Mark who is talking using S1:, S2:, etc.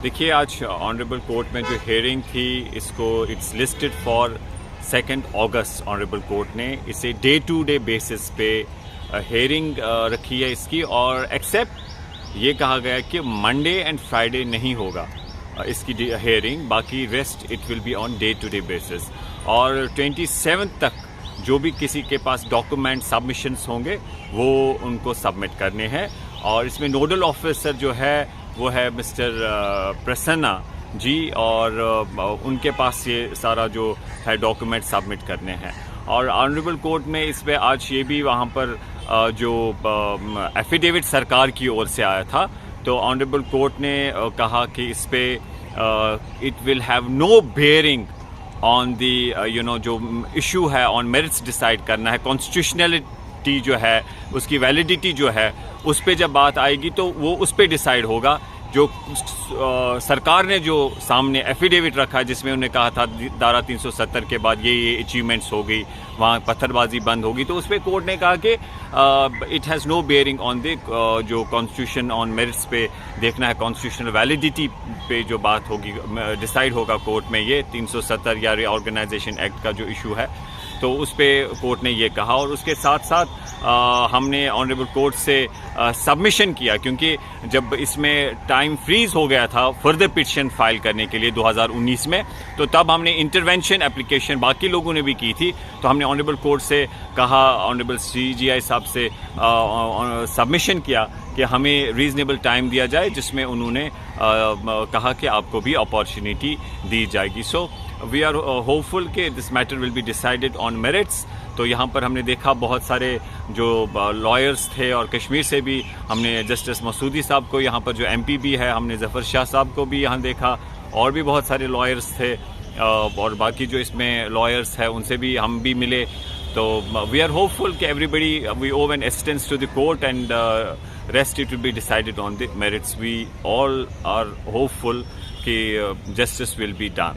S1: देखिए, आज honourable court में जो हेयरिंग थी इसको it's listed for 2 August. Honourable court ने इसे डे टू डे बेसिस पे हेयरिंग रखी है इसकी, और एक्सेप्ट ये कहा गया है कि मंडे एंड फ्राइडे नहीं होगा इसकी हेयरिंग, बाकी rest it will be on day to day basis. और 27 तक जो भी किसी के पास डॉक्यूमेंट सबमिशंस होंगे वो उनको सबमिट करने हैं। और इसमें नोडल ऑफिसर जो है वो है मिस्टर प्रसन्ना जी, और उनके पास ये सारा जो है डॉक्यूमेंट सबमिट करने हैं। और ऑनरेबल कोर्ट में इस पे आज ये भी वहाँ पर जो एफिडेविट सरकार की ओर से आया था, तो ऑनरेबल कोर्ट ने कहा कि इस पे it will have no bearing on the जो इशू है ऑन मेरिट्स डिसाइड करना है, कॉन्स्टिट्यूशनलिटी जो है उसकी वैलिडिटी जो है उस पे जब बात आएगी तो वो उस पे डिसाइड होगा। जो सरकार ने जो सामने एफिडेविट रखा है जिसमें उन्होंने कहा था धारा 370 के बाद ये अचीवमेंट्स हो गई, वहाँ पत्थरबाजी बंद होगी, तो उस पर कोर्ट ने कहा कि it has no bearing on the जो कॉन्स्टिट्यूशन ऑन मेरिट्स पे देखना है, कॉन्स्टिट्यूशनल वैलिडिटी पे जो बात होगी डिसाइड होगा कोर्ट में। ये 370 या रीऑर्गेनाइजेशन एक्ट का जो इशू है तो उस पर कोर्ट ने ये कहा। और उसके साथ साथ हमने ऑनरेबल कोर्ट से सबमिशन किया, क्योंकि जब इसमें टाइम फ्रीज हो गया था फर्दर पिटिशन फाइल करने के लिए 2019 में, तो तब हमने इंटरवेंशन एप्लीकेशन बाकी लोगों ने भी की थी, तो हमने ऑनरेबल कोर्ट से कहा, ऑनरेबल CGI साहब से सबमिशन किया कि हमें रीज़नेबल टाइम दिया जाए, जिसमें उन्होंने कहा कि आपको भी अपॉर्चुनिटी दी जाएगी। सो वी आर होपफुल कि this matter will be decided on merits. तो यहाँ पर हमने देखा बहुत सारे जो लॉयर्स थे, और कश्मीर से भी हमने जस्टिस मसूदी साहब को, यहाँ पर जो MP भी है हमने जफ़र शाह साहब को भी यहाँ देखा, और भी बहुत सारे लॉयर्स थे, और बाकी जो इसमें लॉयर्स हैं उनसे भी हम भी मिले। तो वी आर होपफुल कि everybody we owe an assistance to the court and rest it will be decided on the merits. We all are hopeful कि justice will be done.